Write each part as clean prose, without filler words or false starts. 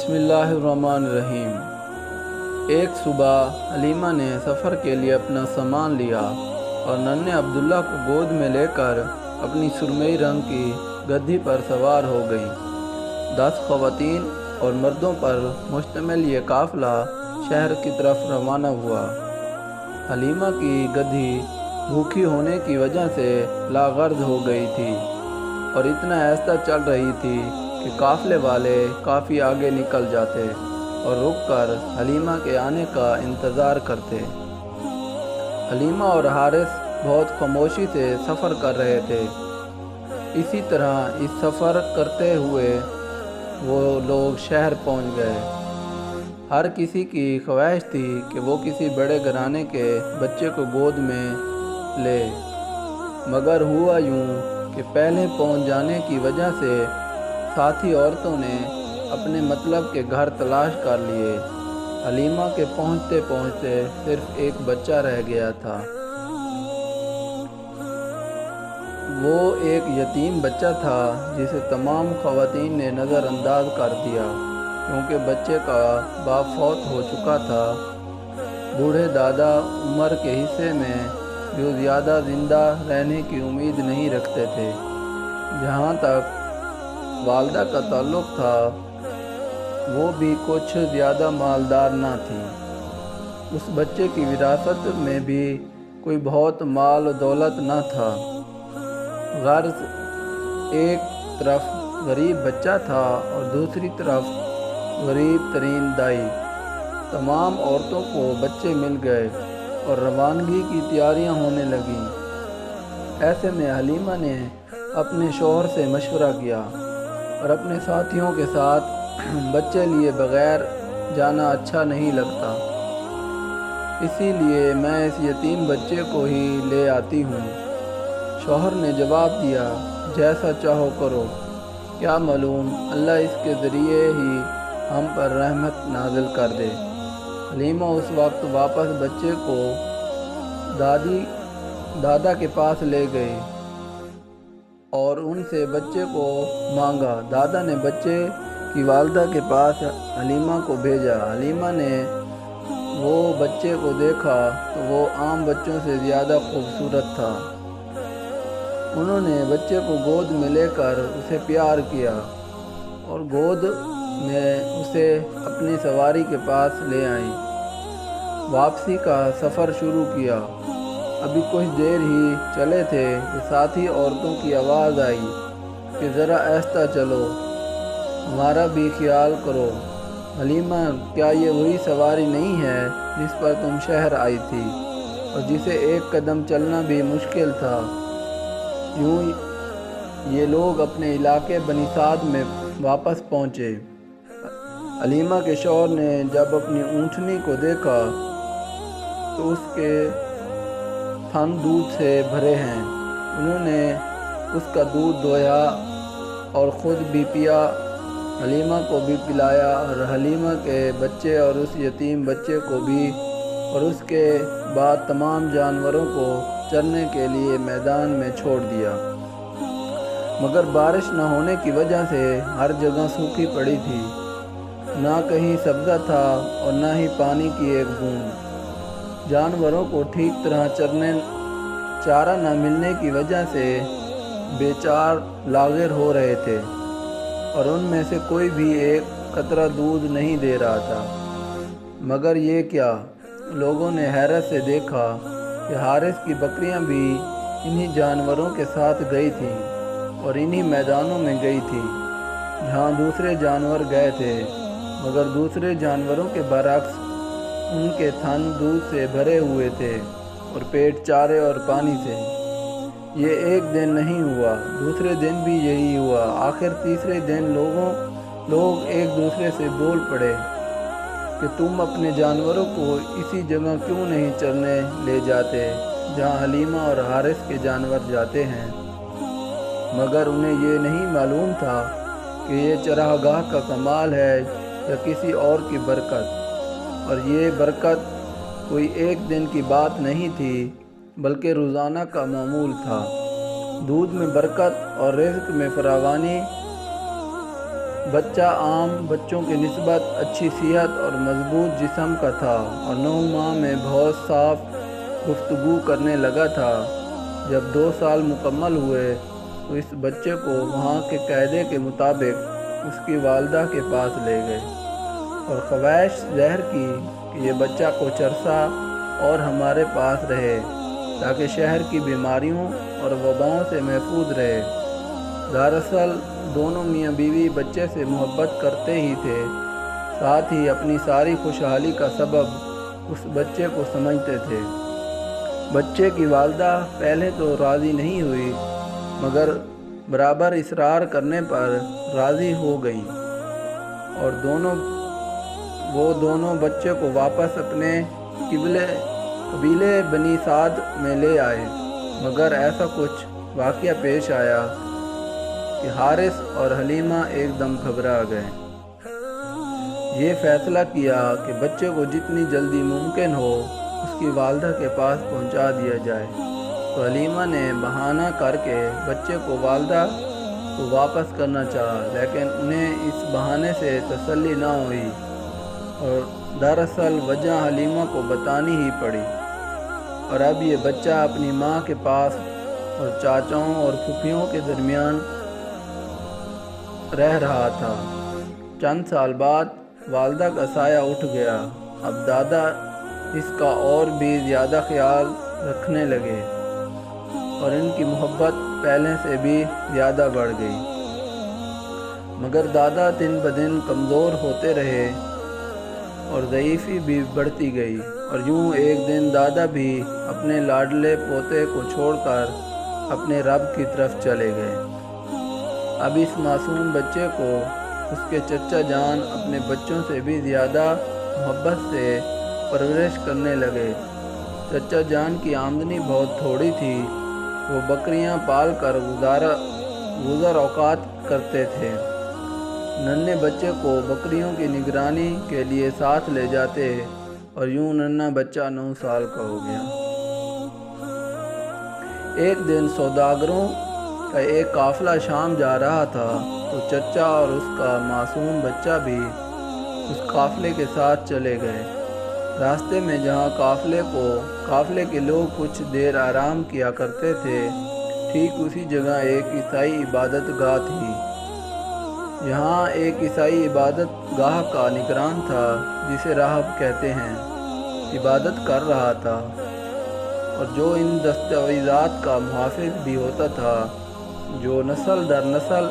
بسم اللہ الرحمن الرحیم۔ ایک صبح حلیمہ نے سفر کے لیے اپنا سامان لیا اور ننھے عبداللہ کو گود میں لے کر اپنی سرمئی رنگ کی گدھی پر سوار ہو گئی۔ 10 خواتین اور مردوں پر مشتمل یہ قافلہ شہر کی طرف روانہ ہوا۔ حلیمہ کی گدھی بھوکی ہونے کی وجہ سے لاغرض ہو گئی تھی اور اتنا آہستہ چل رہی تھی کہ قافلے والے کافی آگے نکل جاتے اور رک کر حلیمہ کے آنے کا انتظار کرتے۔ حلیمہ اور حارث بہت خاموشی سے سفر کر رہے تھے۔ اسی طرح اس سفر کرتے ہوئے وہ لوگ شہر پہنچ گئے۔ ہر کسی کی خواہش تھی کہ وہ کسی بڑے گھرانے کے بچے کو گود میں لے، مگر ہوا یوں کہ پہلے پہنچ جانے کی وجہ سے ساتھی عورتوں نے اپنے مطلب کے گھر تلاش کر لیے۔ حلیمہ کے پہنچتے پہنچتے صرف ایک بچہ رہ گیا تھا۔ وہ ایک یتیم بچہ تھا جسے تمام خواتین نے نظر انداز کر دیا کیونکہ بچے کا باپ فوت ہو چکا تھا۔ بوڑھے دادا عمر کے حصے میں جو زیادہ زندہ رہنے کی امید نہیں رکھتے تھے۔ جہاں تک والدہ کا تعلق تھا وہ بھی کچھ زیادہ مالدار نہ تھی۔ اس بچے کی وراثت میں بھی کوئی بہت مال و دولت نہ تھا۔ غرض ایک طرف غریب بچہ تھا اور دوسری طرف غریب ترین دائی۔ تمام عورتوں کو بچے مل گئے اور روانگی کی تیاریاں ہونے لگیں۔ ایسے میں حلیمہ نے اپنے شوہر سے مشورہ کیا اور اپنے ساتھیوں کے ساتھ بچے لیے بغیر جانا اچھا نہیں لگتا، اسی لیے میں اس یتیم بچے کو ہی لے آتی ہوں۔ شوہر نے جواب دیا، جیسا چاہو کرو، کیا معلوم اللہ اس کے ذریعے ہی ہم پر رحمت نازل کر دے۔ حلیمہ اس وقت واپس بچے کو دادا کے پاس لے گئی اور ان سے بچے کو مانگا۔ دادا نے بچے کی والدہ کے پاس حلیمہ کو بھیجا۔ حلیمہ نے وہ بچے کو دیکھا تو وہ عام بچوں سے زیادہ خوبصورت تھا۔ انہوں نے بچے کو گود میں لے کر اسے پیار کیا اور گود میں اسے اپنی سواری کے پاس لے آئیں۔ واپسی کا سفر شروع کیا۔ ابھی کچھ دیر ہی چلے تھے کہ ساتھی عورتوں کی آواز آئی کہ ذرا آہستہ چلو، ہمارا بھی خیال کرو۔ حلیمہ، کیا یہ وہی سواری نہیں ہے جس پر تم شہر آئی تھی اور جسے ایک قدم چلنا بھی مشکل تھا؟ یوں یہ لوگ اپنے علاقے بنی سعد میں واپس پہنچے۔ حلیمہ کے شوہر نے جب اپنی اونٹنی کو دیکھا تو اس کے تھن دودھ سے بھرے ہیں۔ انہوں نے اس کا دودھ دوہا اور خود بھی پیا، حلیمہ کو بھی پلایا اور حلیمہ کے بچے اور اس یتیم بچے کو بھی، اور اس کے بعد تمام جانوروں کو چرنے کے لیے میدان میں چھوڑ دیا۔ مگر بارش نہ ہونے کی وجہ سے ہر جگہ سوکھی پڑی تھی، نہ کہیں سبزہ تھا اور نہ ہی پانی کی ایک بوند۔ جانوروں کو ٹھیک طرح چارہ نہ ملنے کی وجہ سے بے چار لاغر ہو رہے تھے اور ان میں سے کوئی بھی ایک قطرہ دودھ نہیں دے رہا تھا۔ مگر یہ کیا؟ لوگوں نے حیرت سے دیکھا کہ حارث کی بکریاں بھی انہی جانوروں کے ساتھ گئی تھیں اور انہی میدانوں میں گئی تھیں جہاں دوسرے جانور گئے تھے، مگر دوسرے جانوروں کے برعکس ان کے تھن دودھ سے بھرے ہوئے تھے اور پیٹ چارے اور پانی سے۔ یہ ایک دن نہیں ہوا، دوسرے دن بھی یہی ہوا۔ آخر تیسرے دن لوگ ایک دوسرے سے بول پڑے کہ تم اپنے جانوروں کو اسی جگہ کیوں نہیں چرنے لے جاتے جہاں حلیمہ اور حارث کے جانور جاتے ہیں؟ مگر انہیں یہ نہیں معلوم تھا کہ یہ چراگاہ کا کمال ہے یا کسی اور کی برکت، اور یہ برکت کوئی ایک دن کی بات نہیں تھی بلکہ روزانہ کا معمول تھا۔ دودھ میں برکت اور رزق میں فراوانی بچہ عام بچوں کی نسبت اچھی صحت اور مضبوط جسم کا تھا اور 9 ماہ میں بہت صاف گفتگو کرنے لگا تھا۔ جب 2 سال مکمل ہوئے تو اس بچے کو وہاں کے قاعدے کے مطابق اس کی والدہ کے پاس لے گئے اور خواہش ظاہر کی کہ یہ بچہ کچھ عرصہ اور ہمارے پاس رہے تاکہ شہر کی بیماریوں اور وباؤں سے محفوظ رہے۔ دراصل دونوں میاں بیوی بچے سے محبت کرتے ہی تھے، ساتھ ہی اپنی ساری خوشحالی کا سبب اس بچے کو سمجھتے تھے۔ بچے کی والدہ پہلے تو راضی نہیں ہوئی مگر برابر اصرار کرنے پر راضی ہو گئیں اور وہ دونوں بچے کو واپس اپنے قبیلے بنی سعد میں لے آئے، مگر ایسا کچھ واقعہ پیش آیا کہ حارث اور حلیمہ ایک دم گھبرا گئے۔ یہ فیصلہ کیا کہ بچے کو جتنی جلدی ممکن ہو اس کی والدہ کے پاس پہنچا دیا جائے، تو حلیمہ نے بہانہ کر کے بچے کو والدہ کو واپس کرنا چاہا، لیکن انہیں اس بہانے سے تسلی نہ ہوئی اور دراصل وجہ حلیمہ کو بتانی ہی پڑی۔ اور اب یہ بچہ اپنی ماں کے پاس اور چاچاؤں اور پھوپھیوں کے درمیان رہ رہا تھا۔ چند سال بعد والدہ کا سایہ اٹھ گیا۔ اب دادا اس کا اور بھی زیادہ خیال رکھنے لگے اور ان کی محبت پہلے سے بھی زیادہ بڑھ گئی، مگر دادا دن بدن کمزور ہوتے رہے اور ضعیفی بھی بڑھتی گئی اور یوں ایک دن دادا بھی اپنے لاڈلے پوتے کو چھوڑ کر اپنے رب کی طرف چلے گئے۔ اب اس معصوم بچے کو اس کے چچا جان اپنے بچوں سے بھی زیادہ محبت سے پرورش کرنے لگے۔ چچا جان کی آمدنی بہت تھوڑی تھی، وہ بکریاں پال کر گزر اوقات کرتے تھے۔ ننھے بچے کو بکریوں کی نگرانی کے لیے ساتھ لے جاتے اور یوں ننھا بچہ 9 سال کا ہو گیا۔ ایک دن سوداگروں کا ایک قافلہ شام جا رہا تھا تو چچا اور اس کا معصوم بچہ بھی اس قافلے کے ساتھ چلے گئے۔ راستے میں جہاں قافلے کے لوگ کچھ دیر آرام کیا کرتے تھے، ٹھیک اسی جگہ ایک عیسائی عبادت گاہ تھی۔ یہاں ایک عیسائی عبادت گاہ کا نگران تھا جسے راہب کہتے ہیں، عبادت کر رہا تھا اور جو ان دستاویزات کا محافظ بھی ہوتا تھا جو نسل در نسل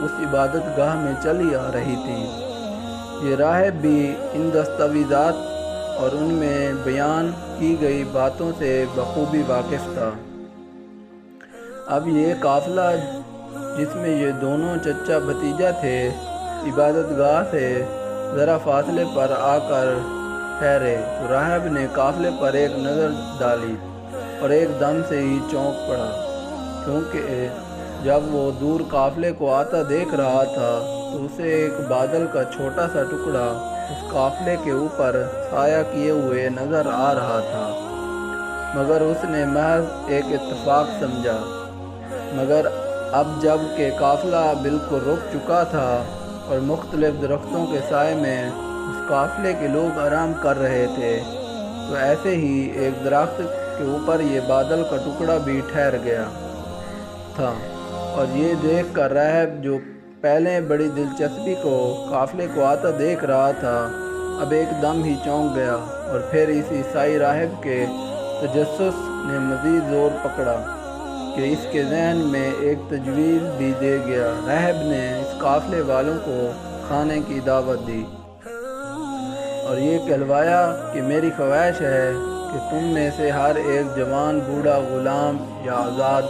اس عبادت گاہ میں چلی آ رہی تھی۔ یہ راہب بھی ان دستاویزات اور ان میں بیان کی گئی باتوں سے بخوبی واقف تھا۔ اب یہ قافلہ جس میں یہ دونوں چچا بھتیجا تھے، عبادت گاہ سے ذرا فاصلے پر آ کر ٹھہرے تو راہب نے قافلے پر ایک نظر ڈالی اور ایک دم سے ہی چونک پڑا، کیونکہ جب وہ دور قافلے کو آتا دیکھ رہا تھا تو اسے ایک بادل کا چھوٹا سا ٹکڑا اس قافلے کے اوپر سایہ کیے ہوئے نظر آ رہا تھا، مگر اس نے محض ایک اتفاق سمجھا۔ مگر اب جب کہ قافلہ بالکل رک چکا تھا اور مختلف درختوں کے سائے میں اس قافلے کے لوگ آرام کر رہے تھے، تو ایسے ہی ایک درخت کے اوپر یہ بادل کا ٹکڑا بھی ٹھہر گیا تھا اور یہ دیکھ کر راہب جو پہلے بڑی دلچسپی کو قافلے کو آتا دیکھ رہا تھا، اب ایک دم ہی چونک گیا اور پھر اس عیسائی راہب کے تجسس نے مزید زور پکڑا کہ اس کے ذہن میں ایک تجویز بھی دے گیا۔ راہب نے اس قافلے والوں کو کھانے کی دعوت دی اور یہ کہلوایا کہ میری خواہش ہے کہ تم میں سے ہر ایک جوان، بوڑھا، غلام یا آزاد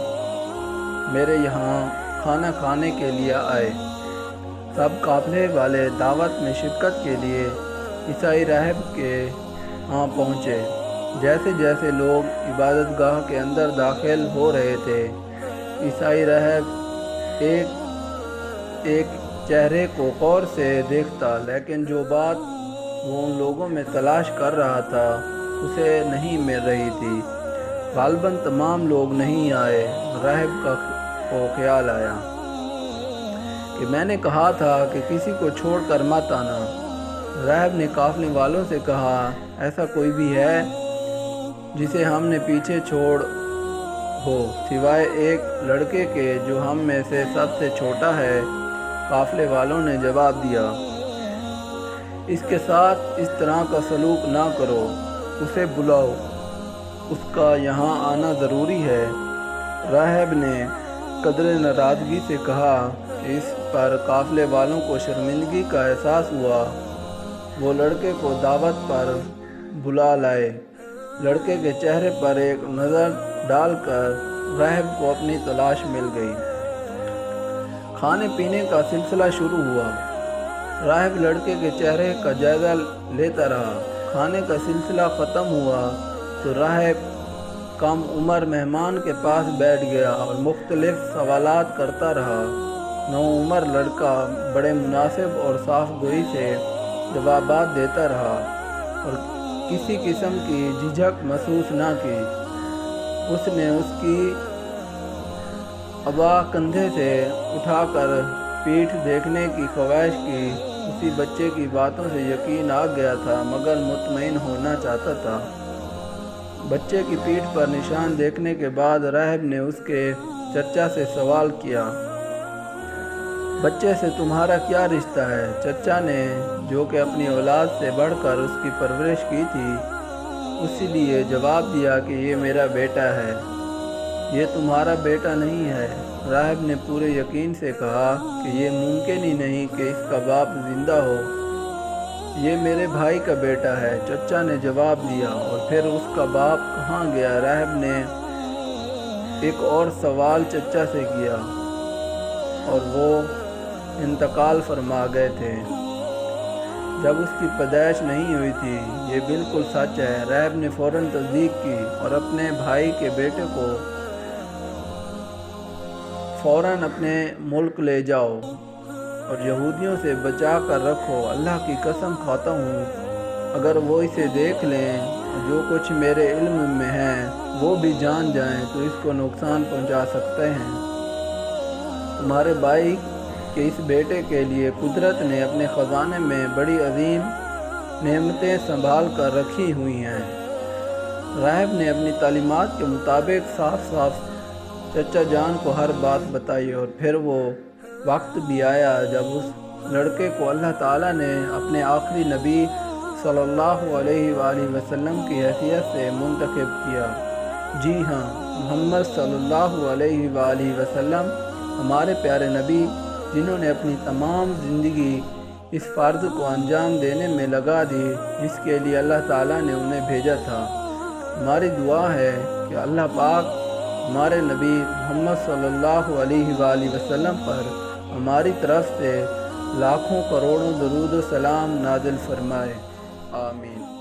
میرے یہاں کھانا کھانے کے لیے آئے۔ سب قافلے والے دعوت میں شرکت کے لیے عیسائی راہب کے ہاں پہنچے۔ جیسے جیسے لوگ عبادت گاہ کے اندر داخل ہو رہے تھے، عیسائی راہب ایک چہرے کو غور سے دیکھتا، لیکن جو بات وہ ان لوگوں میں تلاش کر رہا تھا اسے نہیں مل رہی تھی۔ غالباً تمام لوگ نہیں آئے۔ راہب کو خیال آیا کہ میں نے کہا تھا کہ کسی کو چھوڑ کر مت آنا۔ راہب نے قافلے والوں سے کہا، ایسا کوئی بھی ہے جسے ہم نے پیچھے چھوڑ ہو سوائے ایک لڑکے کے جو ہم میں سے سب سے چھوٹا ہے؟ قافلے والوں نے جواب دیا، اس کے ساتھ اس طرح کا سلوک نہ کرو، اسے بلاؤ، اس کا یہاں آنا ضروری ہے۔ راہب نے قدر ناراضگی سے کہا کہ اس پر قافلے والوں کو شرمندگی کا احساس ہوا۔ وہ لڑکے کو دعوت پر بلا لائے۔ لڑکے کے چہرے پر ایک نظر ڈال کر راہب کو اپنی تلاش مل گئی۔ کھانے پینے کا سلسلہ شروع ہوا۔ راہب لڑکے کے چہرے کا جائزہ لیتا رہا۔ کھانے کا سلسلہ ختم ہوا تو راہب کم عمر مہمان کے پاس بیٹھ گیا اور مختلف سوالات کرتا رہا۔ نوعمر لڑکا بڑے مناسب اور صاف گوئی سے جوابات دیتا رہا اور کسی قسم کی جھجک محسوس نہ کی۔ اس نے اس کی عبا کندھے سے اٹھا کر پیٹھ دیکھنے کی خواہش کی۔ اسی بچے کی باتوں سے یقین آ گیا تھا مگر مطمئن ہونا چاہتا تھا۔ بچے کی پیٹھ پر نشان دیکھنے کے بعد راہب نے اس کے چچا سے سوال کیا، بچے سے تمہارا کیا رشتہ ہے؟ چچا نے، جو کہ اپنی اولاد سے بڑھ کر اس کی پرورش کی تھی، اسی لیے جواب دیا کہ یہ میرا بیٹا ہے۔ یہ تمہارا بیٹا نہیں ہے۔ راہب نے پورے یقین سے کہا کہ یہ ممکن ہی نہیں کہ اس کا باپ زندہ ہو۔ یہ میرے بھائی کا بیٹا ہے، چچا نے جواب دیا۔ اور پھر اس کا باپ کہاں گیا؟ راہب نے ایک اور سوال چچا سے کیا، اور وہ انتقال فرما گئے تھے جب اس کی پیدائش نہیں ہوئی تھی۔ یہ بالکل سچ ہے۔ راہب نے فوراً تصدیق کی اور اپنے بھائی کے بیٹے کو فوراً اپنے ملک لے جاؤ اور یہودیوں سے بچا کر رکھو۔ اللہ کی قسم کھاتا ہوں، اگر وہ اسے دیکھ لیں اور جو کچھ میرے علم میں ہے وہ بھی جان جائیں تو اس کو نقصان پہنچا سکتے ہیں۔ تمہارے بھائی کے اس بیٹے کے لیے قدرت نے اپنے خزانے میں بڑی عظیم نعمتیں سنبھال کر رکھی ہوئی ہیں۔ راہب نے اپنی تعلیمات کے مطابق صاف صاف چچا جان کو ہر بات بتائی، اور پھر وہ وقت بھی آیا جب اس لڑکے کو اللہ تعالیٰ نے اپنے آخری نبی صلی اللہ علیہ وآلہ وسلم کی حیثیت سے منتخب کیا۔ جی ہاں، محمد صلی اللہ علیہ وآلہ وسلم ہمارے پیارے نبی، جنہوں نے اپنی تمام زندگی اس فرض کو انجام دینے میں لگا دی جس کے لیے اللہ تعالیٰ نے انہیں بھیجا تھا۔ ہماری دعا ہے کہ اللہ پاک ہمارے نبی محمد صلی اللہ علیہ وآلہ وسلم پر ہماری طرف سے لاکھوں کروڑوں درود و سلام نازل فرمائے۔ آمین۔